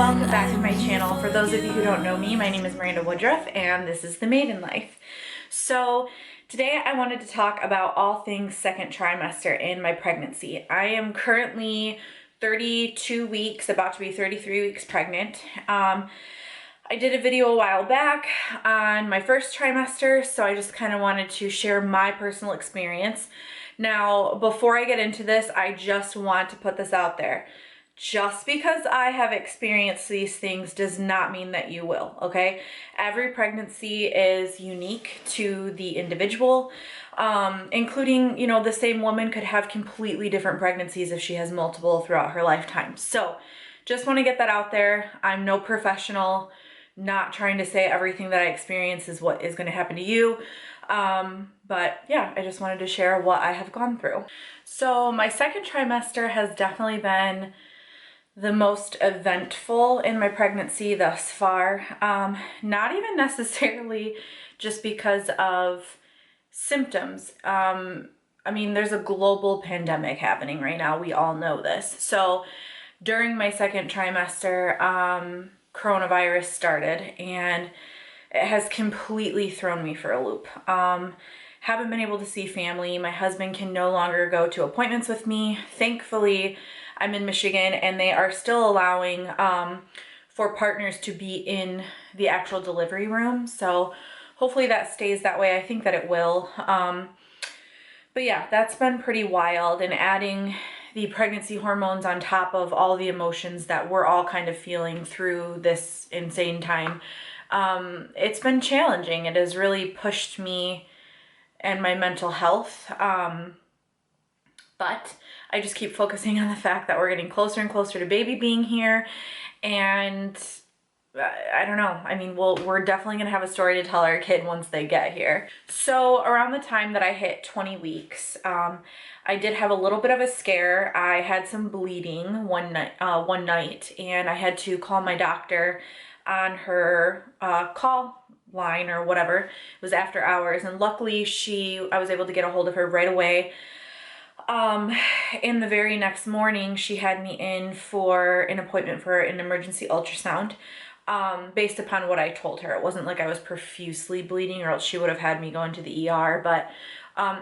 welcome back to my channel. For those of you who don't know me, my name is Miranda Woodruff and this is The Maiden Life. So today I wanted to talk about all things second trimester in my pregnancy. I am currently 32 weeks, about to be 33 weeks pregnant. I did a video a while back on my first trimester, so I just kind of wanted to share my personal experience. Now, before I get into this, I just want to put this out there. Just because I have experienced these things does not mean that you will, okay? Every pregnancy is unique to the individual, including, you know, the same woman could have completely different pregnancies if she has multiple throughout her lifetime. So just want to get that out there. I'm no professional, not trying to say everything that I experience is what is going to happen to you. But yeah, I just wanted to share what I have gone through. So my second trimester has definitely been the most eventful in my pregnancy thus far. Not even necessarily just because of symptoms. I mean, there's a global pandemic happening right now. We all know this. So during my second trimester, coronavirus started and it has completely thrown me for a loop. Haven't been able to see family. My husband can no longer go to appointments with me. Thankfully, I'm in Michigan and they are still allowing for partners to be in the actual delivery room. So hopefully that stays that way. I think that it will. But yeah, that's been pretty wild, and adding the pregnancy hormones on top of all the emotions that we're all kind of feeling through this insane time. It's been challenging. It has really pushed me and my mental health. But I just keep focusing on the fact that we're getting closer and closer to baby being here. And I don't know. I mean, we're definitely going to have a story to tell our kid once they get here. So around the time that I hit 20 weeks, I did have a little bit of a scare. I had some bleeding one night, and I had to call my doctor on her call line or whatever. It was after hours, and luckily I was able to get a hold of her right away. In the very next morning, she had me in for an appointment for an emergency ultrasound, based upon what I told her. It wasn't like I was profusely bleeding or else she would have had me go into the ER, but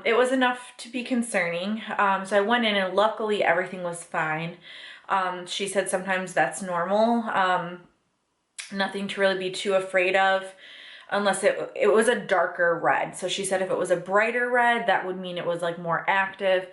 it was enough to be concerning. So I went in and luckily everything was fine. She said sometimes that's normal. Nothing to really be too afraid of, unless it was a darker red. So she said if it was a brighter red, that would mean it was like more active.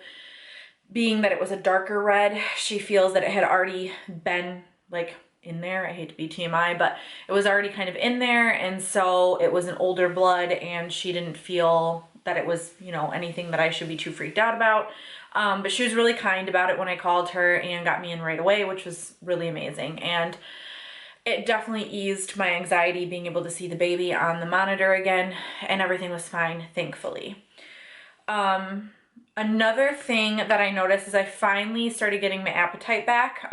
Being that it was a darker red, she feels that it had already been like in there. I hate to be TMI, but it was already kind of in there. And so it was an older blood, and she didn't feel that it was, you know, anything that I should be too freaked out about. But she was really kind about it when I called her and got me in right away, which was really amazing. And it definitely eased my anxiety being able to see the baby on the monitor again, and everything was fine, thankfully. Another thing that I noticed is I finally started getting my appetite back.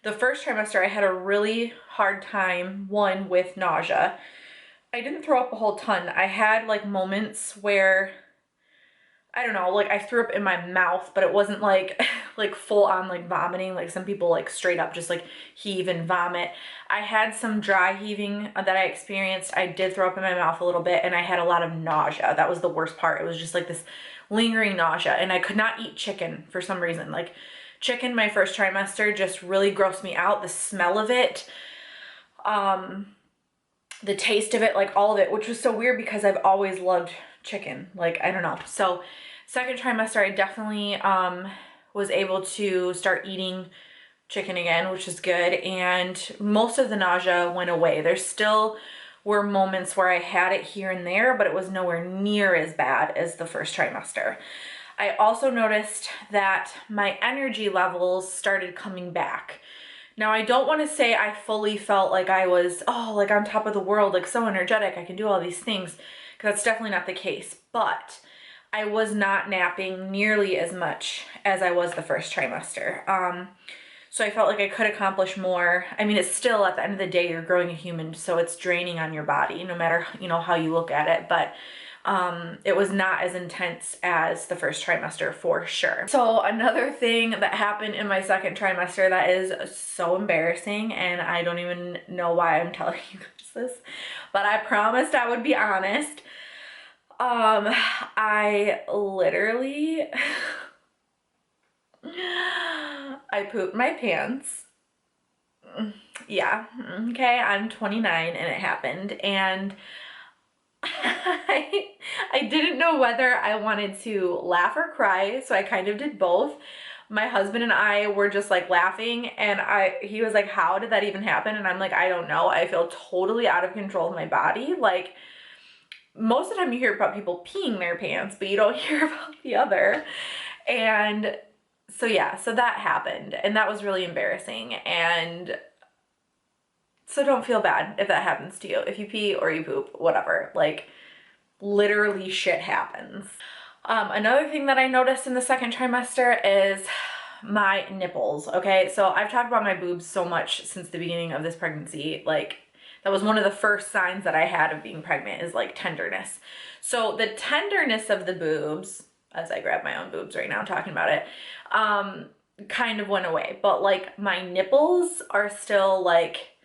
The first trimester, I had a really hard time, with nausea. I didn't throw up a whole ton. I had like moments where, I don't know, like I threw up in my mouth, but it wasn't like full on like vomiting. Like some people like straight up just like heave and vomit. I had some dry heaving that I experienced. I did throw up in my mouth a little bit, and I had a lot of nausea. That was the worst part. It was just like this lingering nausea, and I could not eat chicken for some reason. Like chicken my first trimester just really grossed me out. The smell of it, the taste of it, like all of it, which was so weird because I've always loved chicken. Like, I don't know. So second trimester, I definitely was able to start eating chicken again, which is good. And most of the nausea went away. There still were moments where I had it here and there, but it was nowhere near as bad as the first trimester. I also noticed that my energy levels started coming back. Now, I don't want to say I fully felt like I was, like on top of the world, like so energetic, I can do all these things, because that's definitely not the case. But I was not napping nearly as much as I was the first trimester. So I felt like I could accomplish more. I mean, it's still, at the end of the day, you're growing a human, so it's draining on your body, no matter, you know, how you look at it. But It was not as intense as the first trimester for sure. So another thing that happened in my second trimester that is so embarrassing, and I don't even know why I'm telling you guys this, but I promised I would be honest. I literally, I pooped my pants. Yeah, okay, I'm 29 and it happened, and I didn't know whether I wanted to laugh or cry, so I kind of did both. My husband and I were just like laughing, and he was like, how did that even happen? And I'm like, I don't know. I feel totally out of control of my body. Like, most of the time you hear about people peeing their pants, but you don't hear about the other. And so yeah, so that happened, and that was really embarrassing. And so don't feel bad if that happens to you. If you pee or you poop, whatever, like literally shit happens. Another thing that I noticed in the second trimester is my nipples, okay? So I've talked about my boobs so much since the beginning of this pregnancy. Like, that was one of the first signs that I had of being pregnant, is like tenderness. So the tenderness of the boobs, as I grab my own boobs right now talking about it, kind of went away. But like my nipples are still like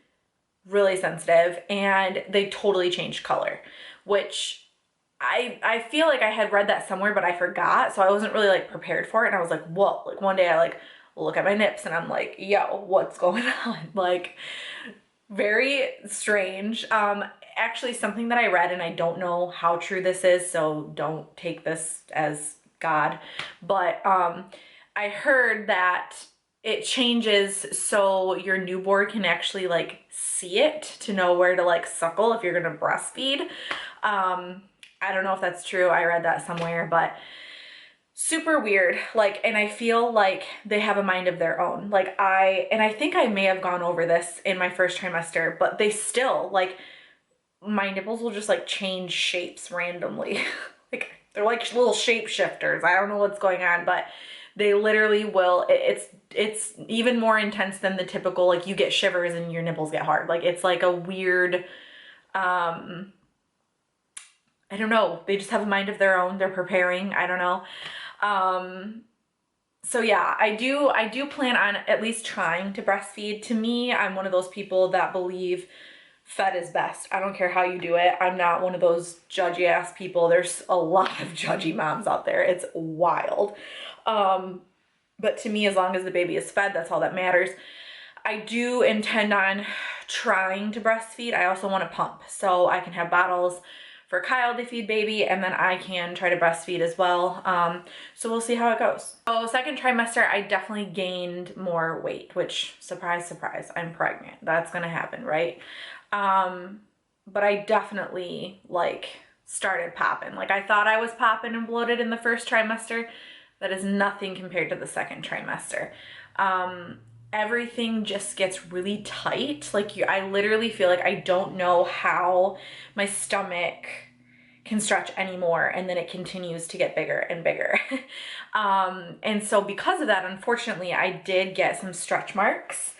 really sensitive, and they totally changed color, which I feel like I had read that somewhere, but I forgot. So I wasn't really like prepared for it. And I was like, whoa, like one day I like look at my nips and I'm like, yo, what's going on? Like, very strange. Actually something that I read, and I don't know how true this is, so don't take this as God, but I heard that it changes so your newborn can actually like see it to know where to like suckle if you're gonna breastfeed. I don't know if that's true. I read that somewhere, but super weird. Like, and I feel like they have a mind of their own. Like I think I may have gone over this in my first trimester, but they still like, my nipples will just like change shapes randomly. Like they're like little shapeshifters. I don't know what's going on, but they literally will. It's even more intense than the typical, like you get shivers and your nipples get hard. Like it's like a weird, I don't know. They just have a mind of their own. They're preparing. I don't know. So yeah, I do plan on at least trying to breastfeed. To me, I'm one of those people that believe fed is best. I don't care how you do it. I'm not one of those judgy ass people. There's a lot of judgy moms out there. It's wild. But to me, as long as the baby is fed, that's all that matters. I do intend on trying to breastfeed. I also want to pump, so I can have bottles for Kyle to feed baby, and then I can try to breastfeed as well. So we'll see how it goes. So second trimester, I definitely gained more weight, which surprise, surprise, I'm pregnant. That's gonna happen, right? But I definitely like started popping. Like I thought I was popping and bloated in the first trimester. That is nothing compared to the second trimester. Everything just gets really tight. Like I literally feel like I don't know how my stomach can stretch anymore, and then it continues to get bigger and bigger. And so because of that, unfortunately, I did get some stretch marks.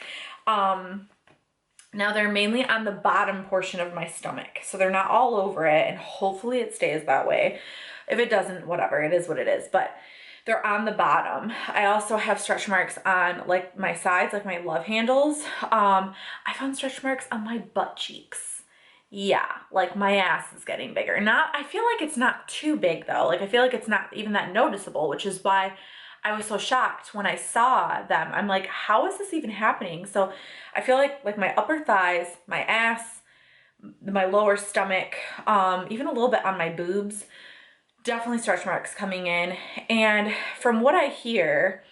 Now they're mainly on the bottom portion of my stomach, so they're not all over it, and hopefully it stays that way. If it doesn't, whatever, it is what it is, but they're on the bottom. I also have stretch marks on like my sides, like my love handles. I found stretch marks on my butt cheeks. Yeah, like my ass is getting bigger. I feel like it's not too big though. Like I feel like it's not even that noticeable, which is why I was so shocked when I saw them. I'm like, how is this even happening? So I feel like my upper thighs, my ass, my lower stomach, even a little bit on my boobs, definitely stretch marks coming in. And from what I hear,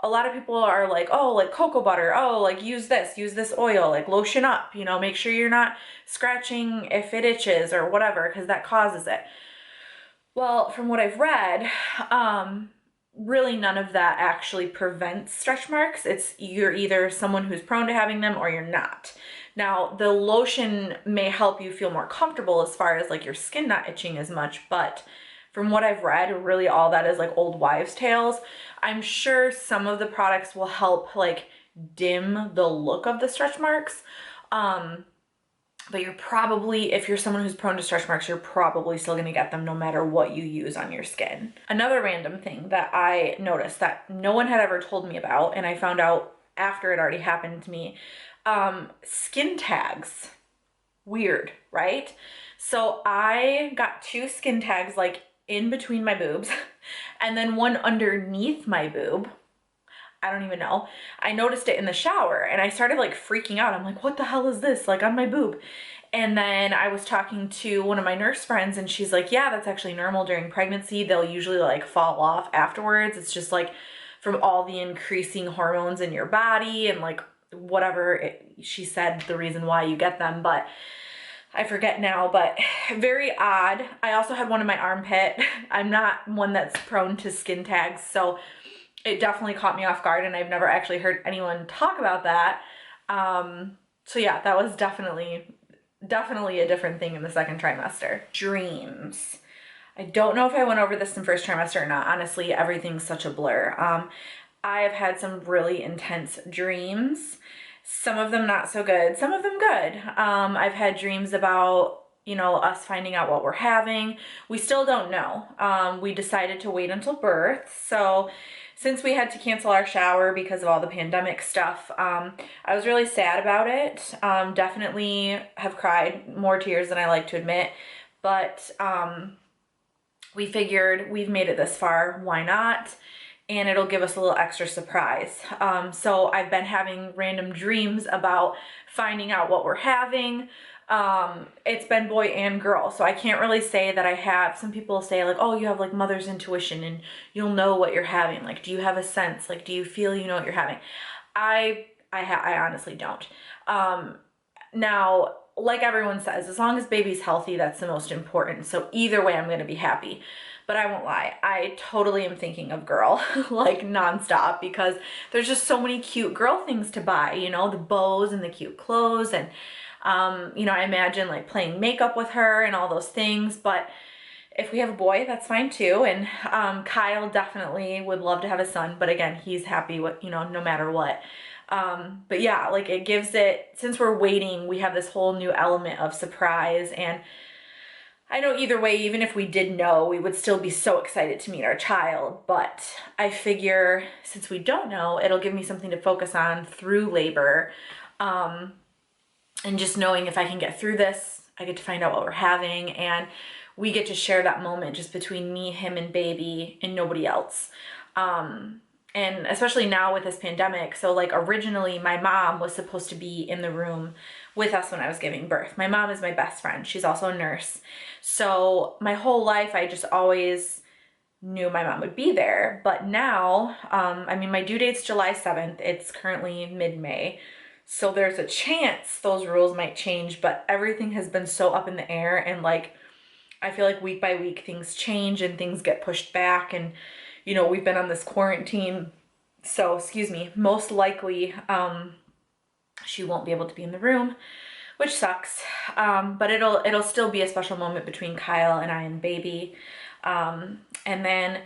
a lot of people are like, oh, like cocoa butter, oh, like use this oil, like lotion up, you know, make sure you're not scratching if it itches or whatever, because that causes it. Well, from what I've read, really none of that actually prevents stretch marks. You're either someone who's prone to having them or you're not. Now, the lotion may help you feel more comfortable as far as like your skin not itching as much, but from what I've read, really all that is like old wives' tales. I'm sure some of the products will help like dim the look of the stretch marks. But you're probably, if you're someone who's prone to stretch marks, you're probably still gonna get them no matter what you use on your skin. Another random thing that I noticed that no one had ever told me about, and I found out after it already happened to me, skin tags. Weird, right? So I got 2 skin tags like in between my boobs and then one underneath my boob. I don't even know. I noticed it in the shower and I started like freaking out. I'm like, what the hell is this? Like on my boob. And then I was talking to one of my nurse friends and she's like, yeah, that's actually normal during pregnancy. They'll usually like fall off afterwards. It's just like from all the increasing hormones in your body and like whatever she said the reason why you get them, but I forget now, but very odd. I also had one in my armpit. I'm not one that's prone to skin tags, so it definitely caught me off guard and I've never actually heard anyone talk about that. So yeah, that was definitely a different thing in the second trimester. Dreams. I don't know if I went over this in first trimester or not. Honestly, everything's such a blur. I have had some really intense dreams. Some of them not so good, some of them good. I've had dreams about, you know, us finding out what we're having. We still don't know. We decided to wait until birth. So since we had to cancel our shower because of all the pandemic stuff, I was really sad about it. Definitely have cried more tears than I like to admit, but we figured we've made it this far, why not? And it'll give us a little extra surprise. So I've been having random dreams about finding out what we're having. It's been boy and girl, so I can't really say that I have. Some people say like, oh, you have like mother's intuition and you'll know what you're having. Like, do you have a sense? Like, do you feel you know what you're having? I honestly don't. Now, like everyone says, as long as baby's healthy, that's the most important. So either way, I'm gonna be happy. But I won't lie, I totally am thinking of girl, like nonstop, because there's just so many cute girl things to buy, you know, the bows and the cute clothes. And, you know, I imagine like playing makeup with her and all those things. But if we have a boy, that's fine too. And Kyle definitely would love to have a son. But again, he's happy with, you know, no matter what. But yeah, like it gives it, since we're waiting, we have this whole new element of surprise. And I know either way, even if we did know, we would still be so excited to meet our child. But I figure since we don't know, it'll give me something to focus on through labor. And just knowing if I can get through this, I get to find out what we're having. And we get to share that moment just between me, him, and baby and nobody else. And especially now with this pandemic. So like originally my mom was supposed to be in the room with us when I was giving birth. My mom is my best friend. She's also a nurse. So my whole life, I just always knew my mom would be there. But now, I mean, my due date's July 7th. It's currently mid-May. So there's a chance those rules might change, but everything has been so up in the air. And like, I feel like week by week things change and things get pushed back. And you know, we've been on this quarantine, so excuse me, most likely she won't be able to be in the room, which sucks. But it'll still be a special moment between Kyle and I and baby. And then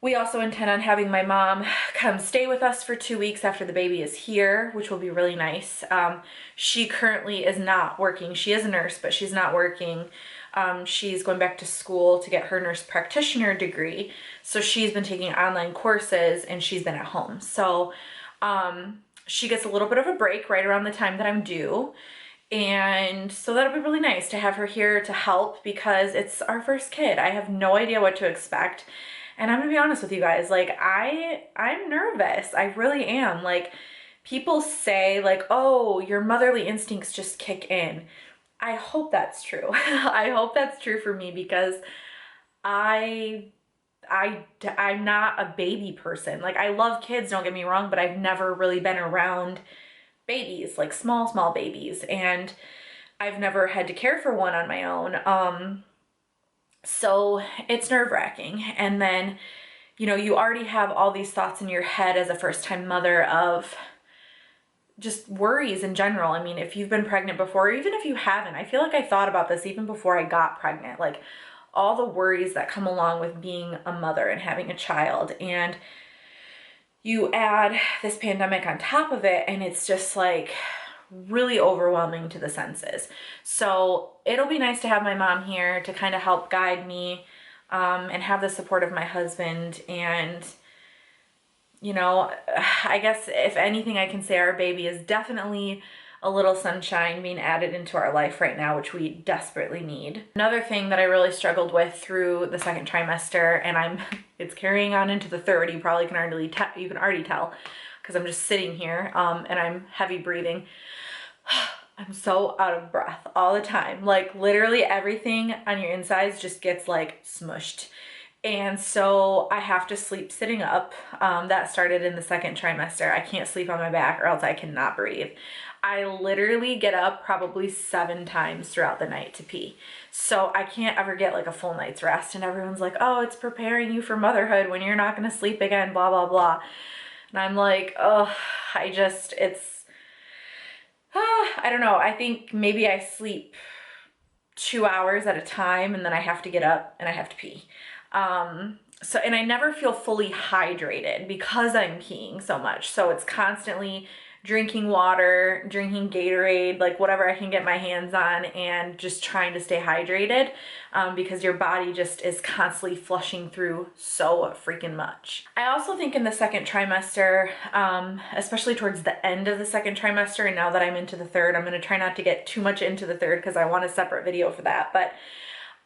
we also intend on having my mom come stay with us for 2 weeks after the baby is here, which will be really nice. She currently is not working. She is a nurse, but she's not working. She's going back to school to get her nurse practitioner degree. So she's been taking online courses and she's been at home. So she gets a little bit of a break right around the time that I'm due. And so that'll be really nice to have her here to help because it's our first kid. I have no idea what to expect. And I'm gonna be honest with you guys, like I'm nervous. I really am. Like people say like, oh, your motherly instincts just kick in. I hope that's true. I hope that's true for me because I'm not a baby person. Like I love kids, don't get me wrong, but I've never really been around babies, like small babies. And I've never had to care for one on my own. So it's nerve-wracking. And then, you know, you already have all these thoughts in your head as a first-time mother of just worries in general. I mean, if you've been pregnant before, or even if you haven't, I feel like I thought about this even before I got pregnant, like all the worries that come along with being a mother and having a child. And you add this pandemic on top of it, and it's just like really overwhelming to the senses. So it'll be nice to have my mom here to kind of help guide me, and have the support of my husband. And, you know, I guess if anything I can say, our baby is definitely a little sunshine being added into our life right now, which we desperately need. Another thing that I really struggled with through the second trimester, and it's carrying on into the third. You probably can already tell because I'm just sitting here, and I'm heavy breathing. I'm so out of breath all the time. Like literally everything on your insides just gets like smushed. And so I have to sleep sitting up. That started in the second trimester. I can't sleep on my back or else I cannot breathe. I literally get up probably 7 times throughout the night to pee. So I can't ever get like a full night's rest. And everyone's like, oh, it's preparing you for motherhood when you're not gonna sleep again, blah, blah, blah. And I'm like, oh, I don't know. I think maybe I sleep 2 hours at a time and then I have to get up and I have to pee. And I never feel fully hydrated because I'm peeing so much. So it's constantly drinking water, drinking Gatorade, like whatever I can get my hands on, and just trying to stay hydrated, because your body just is constantly flushing through so freaking much. I also think in the second trimester, especially towards the end of the second trimester, and now that I'm into the third, I'm going to try not to get too much into the third because I want a separate video for that, but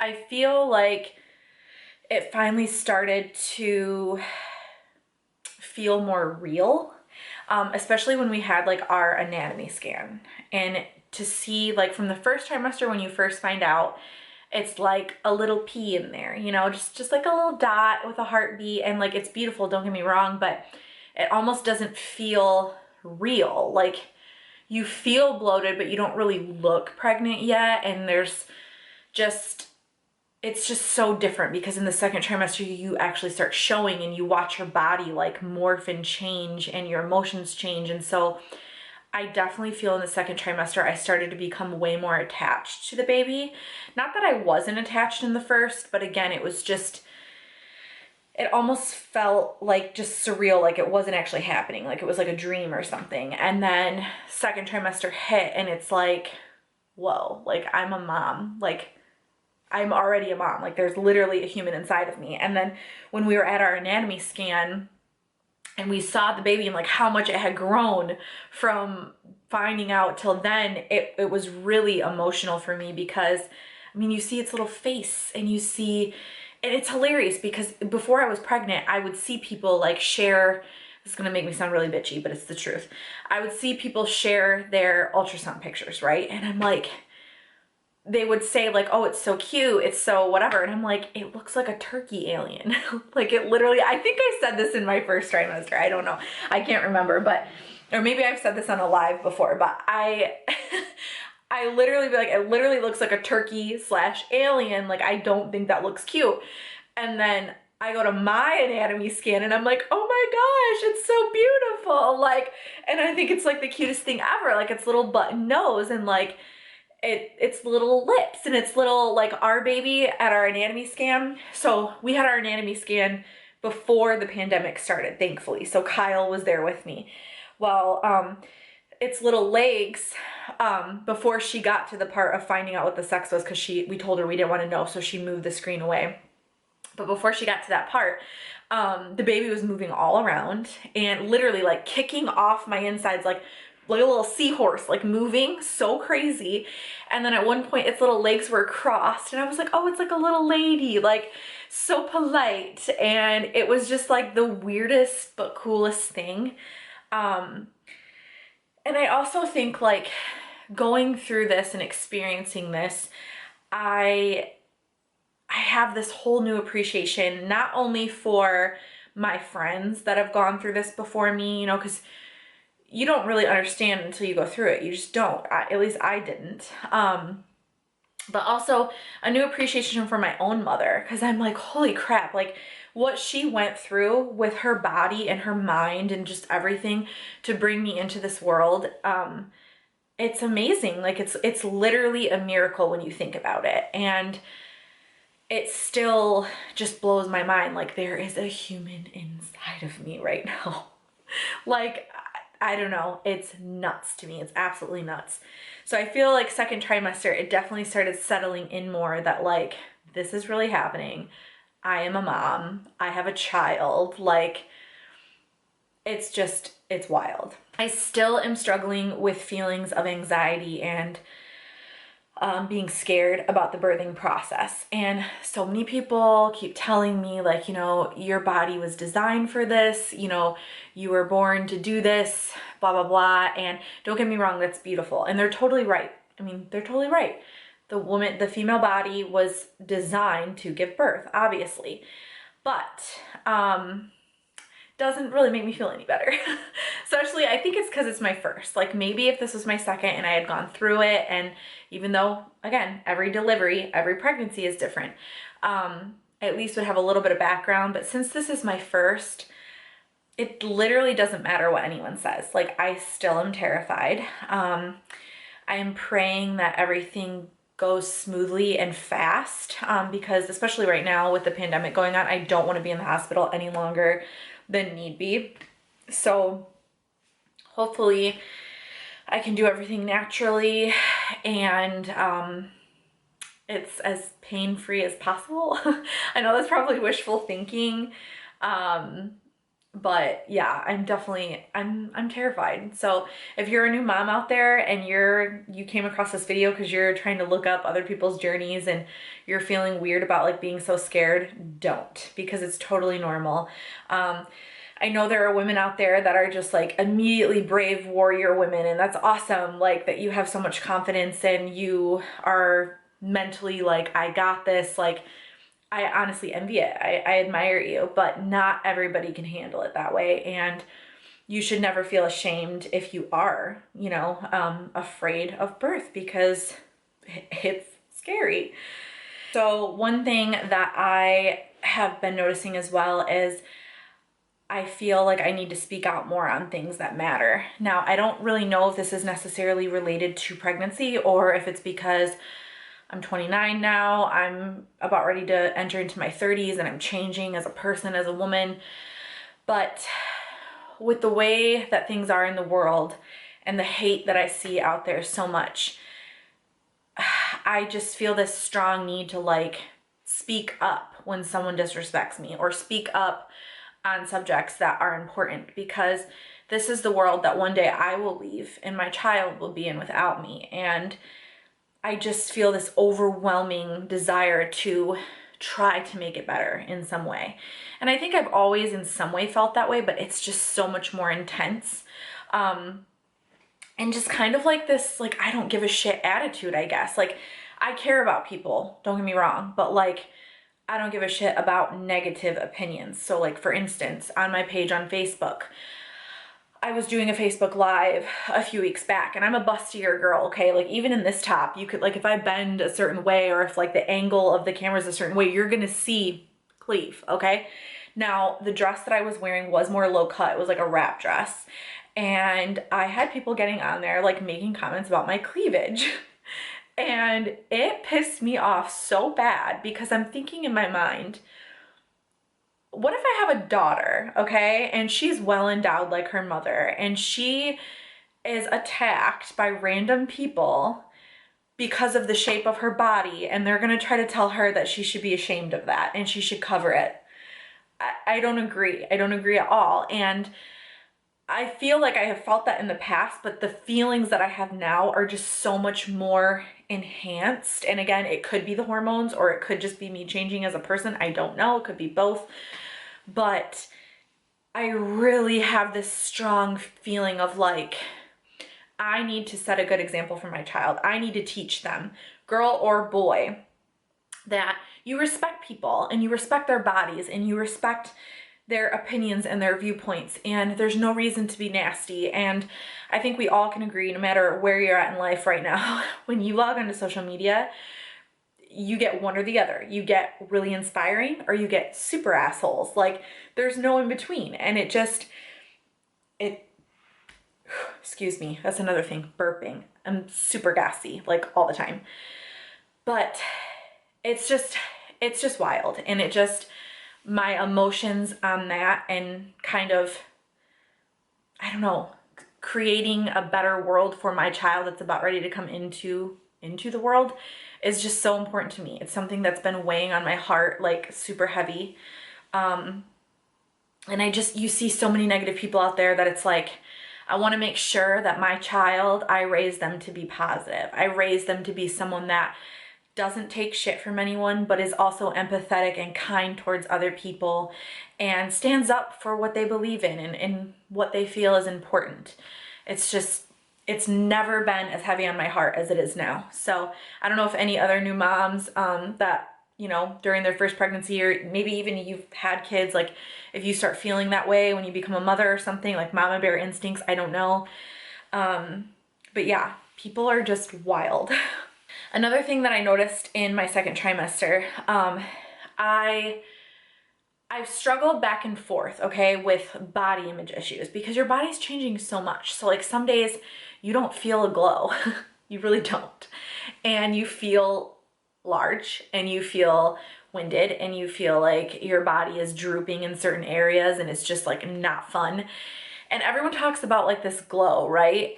I feel like it finally started to feel more real, especially when we had like our anatomy scan. And to see like from the first trimester when you first find out, it's like a little pea in there, you know, just like a little dot with a heartbeat, and like it's beautiful, don't get me wrong, but it almost doesn't feel real. Like you feel bloated, but you don't really look pregnant yet, and it's just so different because in the second trimester you actually start showing and you watch your body like morph and change and your emotions change. And so I definitely feel in the second trimester I started to become way more attached to the baby. Not that I wasn't attached in the first, but again, it almost felt like just surreal, like it wasn't actually happening, like it was like a dream or something. And then second trimester hit and it's like, whoa, like I'm a mom, like I'm already a mom, like there's literally a human inside of me. And then when we were at our anatomy scan and we saw the baby and like how much it had grown from finding out till then, it was really emotional for me because, I mean, you see its little face and you see, and it's hilarious because before I was pregnant, I would see people like share, this is gonna make me sound really bitchy, but it's the truth. I would see people share their ultrasound pictures, right? And I'm like, they would say like, oh, it's so cute, it's so whatever. And I'm like, it looks like a turkey alien. Like it literally, I think I said this in my first trimester. I don't know. I can't remember, but, or maybe I've said this on a live before, but I literally be like, it literally looks like a turkey / alien. Like, I don't think that looks cute. And then I go to my anatomy scan and I'm like, oh my gosh, it's so beautiful. Like, and I think it's like the cutest thing ever. Like its little button nose and like, it's little lips and it's little, like our baby at our anatomy scan. So we had our anatomy scan before the pandemic started, thankfully. So Kyle was there with me. Well, its little legs, before she got to the part of finding out what the sex was, because we told her we didn't want to know, so she moved the screen away. But before she got to that part, the baby was moving all around and literally like kicking off my insides like a little seahorse, like moving so crazy. And then at one point its little legs were crossed and I was like, oh, it's like a little lady, like so polite. And it was just like the weirdest but coolest thing. And I also think like going through this and experiencing this, I have this whole new appreciation, not only for my friends that have gone through this before me, you know, because you don't really understand until you go through it. You just don't. At least I didn't. But also a new appreciation for my own mother, because I'm like, holy crap, like what she went through with her body and her mind and just everything to bring me into this world. It's amazing. Like it's literally a miracle when you think about it. And it still just blows my mind. Like there is a human inside of me right now. Like I don't know. It's nuts to me. It's absolutely nuts. So I feel like second trimester, it definitely started settling in more that like, this is really happening. I am a mom. I have a child. Like, it's wild. I still am struggling with feelings of anxiety and being scared about the birthing process. And so many people keep telling me, like, you know, your body was designed for this, you know, you were born to do this, blah, blah, blah. And don't get me wrong, that's beautiful. And they're totally right. I mean, they're totally right. The female body was designed to give birth, obviously. But doesn't really make me feel any better. Especially, I think it's because it's my first. Like, maybe if this was my second and I had gone through it, and even though, again, every delivery, every pregnancy is different, I at least would have a little bit of background. But since this is my first, it literally doesn't matter what anyone says. Like, I still am terrified. I am praying that everything goes smoothly and fast, because especially right now with the pandemic going on, I don't want to be in the hospital any longer than need be. So hopefully I can do everything naturally and it's as pain-free as possible. I know that's probably wishful thinking, but yeah, I'm terrified. So if you're a new mom out there and you came across this video because you're trying to look up other people's journeys and you're feeling weird about like being so scared, don't, because it's totally normal. I know there are women out there that are just like immediately brave warrior women, and that's awesome. Like, that you have so much confidence and you are mentally like, I got this. Like, I honestly envy it. I admire you, but not everybody can handle it that way. And you should never feel ashamed if you are, you know, afraid of birth, because it's scary. So one thing that I have been noticing as well is I feel like I need to speak out more on things that matter. Now, I don't really know if this is necessarily related to pregnancy or if it's because I'm 29 now, I'm about ready to enter into my 30s and I'm changing as a person, as a woman. But with the way that things are in the world and the hate that I see out there so much, I just feel this strong need to like speak up when someone disrespects me, or speak up on subjects that are important, because this is the world that one day I will leave and my child will be in without me. And I just feel this overwhelming desire to try to make it better in some way. And I think I've always in some way felt that way, but it's just so much more intense. And just kind of like this, like, I don't give a shit attitude, I guess. Like, I care about people, don't get me wrong, but like, I don't give a shit about negative opinions. So like, for instance, on my page on Facebook, I was doing a Facebook Live a few weeks back, and I'm a bustier girl, okay? Like, even in this top, you could, like, if I bend a certain way or if like the angle of the camera is a certain way, you're gonna see cleave, okay? Now, the dress that I was wearing was more low cut. It was like a wrap dress. And I had people getting on there, like, making comments about my cleavage. And it pissed me off so bad, because I'm thinking in my mind, what if I have a daughter, okay, and she's well endowed like her mother, and she is attacked by random people because of the shape of her body, and they're gonna try to tell her that she should be ashamed of that and she should cover it. I don't agree. I don't agree at all. And I feel like I have felt that in the past, but the feelings that I have now are just so much more enhanced. And again, it could be the hormones, or it could just be me changing as a person. I don't know. It could be both. But I really have this strong feeling of like, I need to set a good example for my child. I need to teach them, girl or boy, that you respect people and you respect their bodies and you respect their opinions and their viewpoints, and there's no reason to be nasty. And I think we all can agree, no matter where you're at in life right now, when you log onto social media, you get one or the other. You get really inspiring or you get super assholes. Like, there's no in between. And excuse me, that's another thing, burping. I'm super gassy, like, all the time. But it's just wild. And it just, my emotions on that, and kind of, I don't know, creating a better world for my child that's about ready to come into the world is just so important to me. It's something that's been weighing on my heart, like super heavy. And you see so many negative people out there that it's like, I want to make sure that my child, I raise them to be positive. I raise them to be someone that doesn't take shit from anyone, but is also empathetic and kind towards other people and stands up for what they believe in and what they feel is important. It's never been as heavy on my heart as it is now. So I don't know if any other new moms that, during their first pregnancy, or maybe even you've had kids, like if you start feeling that way when you become a mother or something, like mama bear instincts, I don't know. But yeah, people are just wild. Another thing that I noticed in my second trimester, I've struggled back and forth, okay, with body image issues because your body's changing so much. So like some days you don't feel a glow. You really don't. And you feel large and you feel winded and you feel like your body is drooping in certain areas and it's just like not fun. And everyone talks about like this glow, right?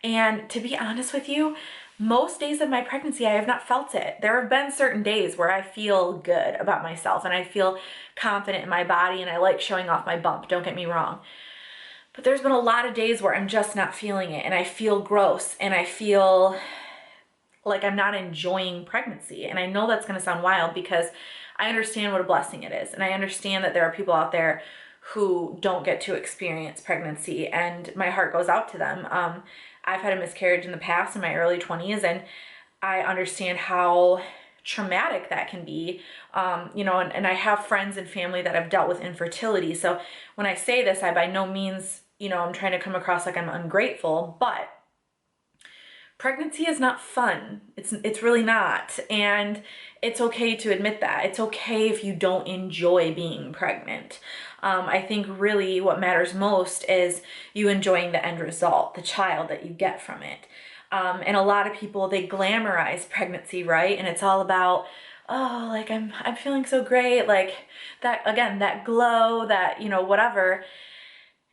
And to be honest with you, most days of my pregnancy, I have not felt it. There have been certain days where I feel good about myself and I feel confident in my body and I like showing off my bump, don't get me wrong. But there's been a lot of days where I'm just not feeling it and I feel gross and I feel like I'm not enjoying pregnancy. And I know that's going to sound wild because I understand what a blessing it is. And I understand that there are people out there who don't get to experience pregnancy and my heart goes out to them. I've had a miscarriage in the past in my early 20s and I understand how traumatic that can be, and I have friends and family that have dealt with infertility. So when I say this, I by no means, I'm trying to come across like I'm ungrateful, but pregnancy is not fun. It's really not. And it's okay to admit that. It's okay if you don't enjoy being pregnant. I think really what matters most is you enjoying the end result, the child that you get from it. And a lot of people, they glamorize pregnancy, right? And it's all about, oh, like I'm feeling so great. Like that, again, that glow, that, whatever.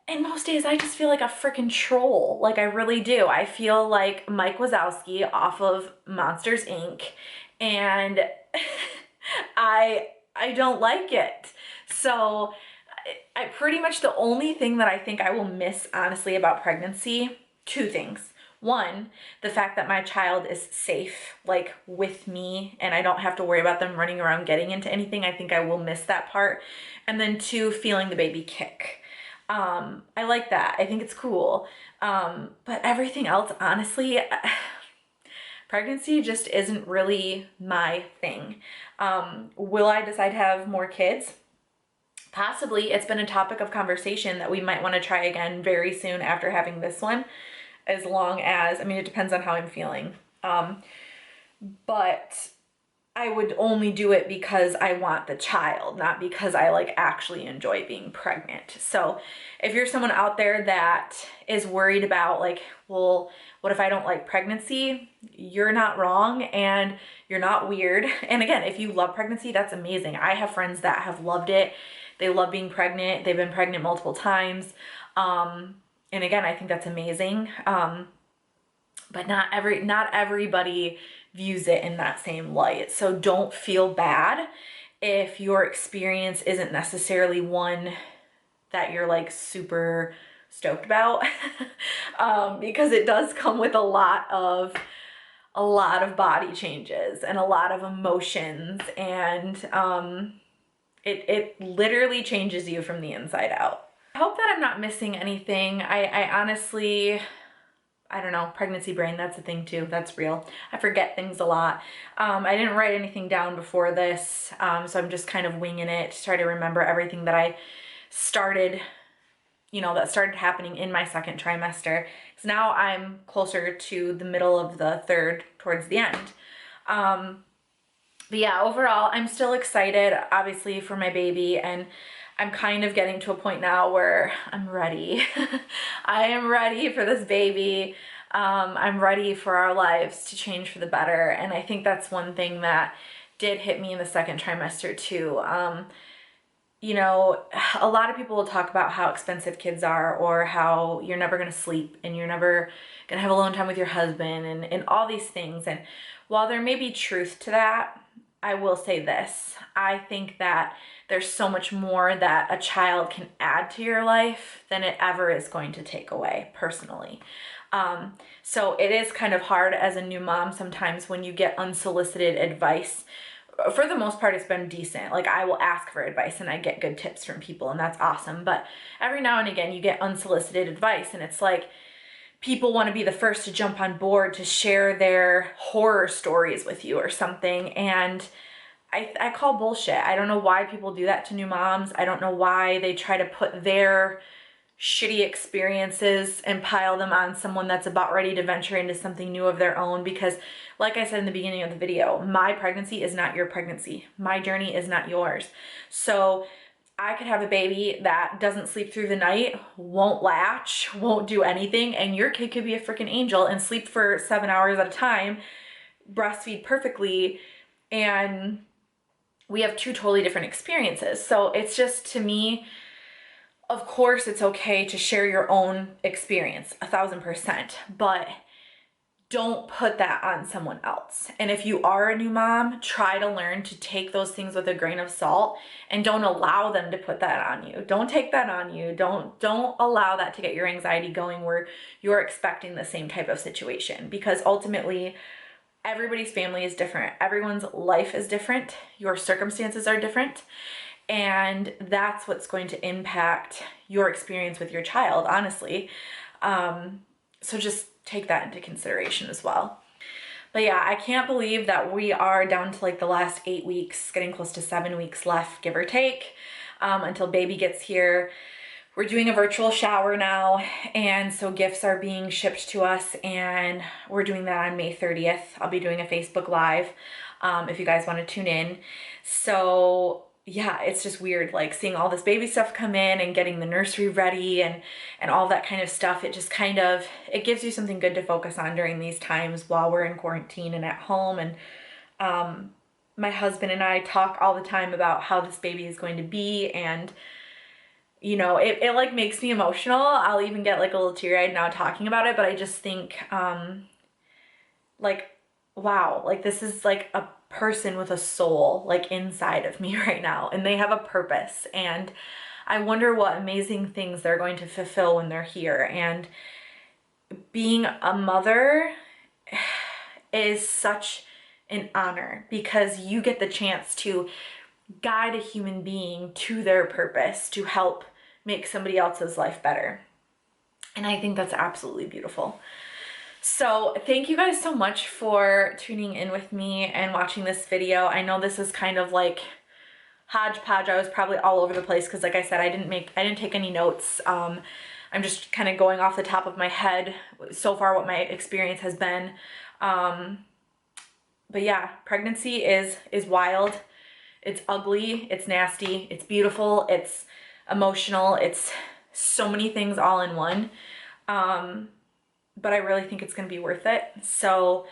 And most days I just feel like a freaking troll. Like I really do. I feel like Mike Wazowski off of Monsters, Inc. And I don't like it. So I pretty much the only thing that I think I will miss honestly about pregnancy, two things. One, the fact that my child is safe, like with me, and I don't have to worry about them running around getting into anything. I think I will miss that part. And then two, feeling the baby kick. I like that. I think it's cool. But everything else, honestly, pregnancy just isn't really my thing. Will I decide to have more kids? Possibly. It's been a topic of conversation that we might want to try again very soon after having this one, as long as, it depends on how I'm feeling. But I would only do it because I want the child, not because I like actually enjoy being pregnant. So if you're someone out there that is worried about like, well, what if I don't like pregnancy? You're not wrong and you're not weird. And again, if you love pregnancy, that's amazing. I have friends that have loved it. They love being pregnant. They've been pregnant multiple times. And again, I think that's amazing. But not everybody views it in that same light. So don't feel bad if your experience isn't necessarily one that you're like super stoked about. Because it does come with a lot of body changes and a lot of emotions, and it literally changes you from the inside out. I hope that I'm not missing anything. I honestly, I don't know, pregnancy brain, that's a thing too. That's real. I forget things a lot. I didn't write anything down before this, so I'm just kind of winging it to try to remember everything that I started, that started happening in my second trimester. So now I'm closer to the middle of the third, towards the end. But yeah, overall, I'm still excited, obviously, for my baby, and I'm kind of getting to a point now where I'm ready. I am ready for this baby. I'm ready for our lives to change for the better. And I think that's one thing that did hit me in the second trimester too. you know, a lot of people will talk about how expensive kids are, or how you're never going to sleep and you're never going to have alone time with your husband, and all these things. And while there may be truth to that, I will say this. I think that there's so much more that a child can add to your life than it ever is going to take away, personally. So it is kind of hard as a new mom sometimes when you get unsolicited advice. For the most part, it's been decent. Like, I will ask for advice and I get good tips from people, and that's awesome. But every now and again, you get unsolicited advice, and it's like people want to be the first to jump on board to share their horror stories with you or something. And I call bullshit. I don't know why people do that to new moms. I don't know why they try to put their shitty experiences and pile them on someone that's about ready to venture into something new of their own. Because like I said in the beginning of the video, my pregnancy is not your pregnancy. My journey is not yours. So I could have a baby that doesn't sleep through the night, won't latch, won't do anything, and your kid could be a freaking angel and sleep for 7 hours at a time, breastfeed perfectly, and we have two totally different experiences. So it's just, to me, of course it's okay to share your own experience, 1000%, but don't put that on someone else. And if you are a new mom, try to learn to take those things with a grain of salt, and don't allow them to put that on you. Don't take that on you. Don't allow that to get your anxiety going where you're expecting the same type of situation, because ultimately everybody's family is different. Everyone's life is different. Your circumstances are different. And that's what's going to impact your experience with your child, honestly. So just take that into consideration as well. But yeah, I can't believe that we are down to like the last 8 weeks, getting close to 7 weeks left, give or take, until baby gets here. We're doing a virtual shower now, and so gifts are being shipped to us, and we're doing that on May 30th. I'll be doing a Facebook Live if you guys want to tune in. So yeah, it's just weird, like seeing all this baby stuff come in and getting the nursery ready and all that kind of stuff. It just kind of, it gives you something good to focus on during these times while we're in quarantine and at home. And my husband and I talk all the time about how this baby is going to be, and you know, it like makes me emotional. I'll even get like a little teary-eyed now talking about it, but I just think like, wow, like this is like a person with a soul like inside of me right now, and they have a purpose, and I wonder what amazing things they're going to fulfill when they're here. And being a mother is such an honor, because you get the chance to guide a human being to their purpose, to help make somebody else's life better. And I think that's absolutely beautiful. So thank you guys so much for tuning in with me and watching this video. I know this is kind of like hodgepodge. I was probably all over the place because, like I said, I didn't take any notes. I'm just kind of going off the top of my head so far what my experience has been. But yeah, pregnancy is wild. It's ugly, it's nasty, it's beautiful, it's emotional, it's so many things all in one. But I really think it's going to be worth it. So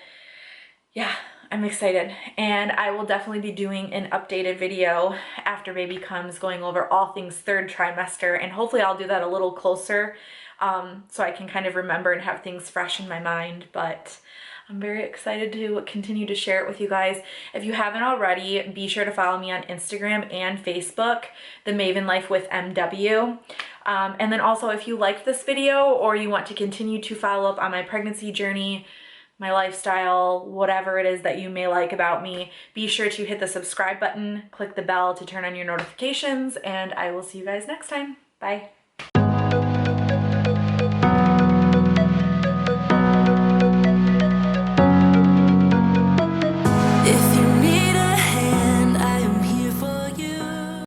yeah, I'm excited, and I will definitely be doing an updated video after baby comes, going over all things third trimester, and hopefully I'll do that a little closer so I can kind of remember and have things fresh in my mind. But I'm very excited to continue to share it with you guys. If you haven't already, be sure to follow me on Instagram and Facebook, The Maven Life with MW. And then also, if you liked this video or you want to continue to follow up on my pregnancy journey, my lifestyle, whatever it is that you may like about me, be sure to hit the subscribe button, click the bell to turn on your notifications, and I will see you guys next time. Bye. If you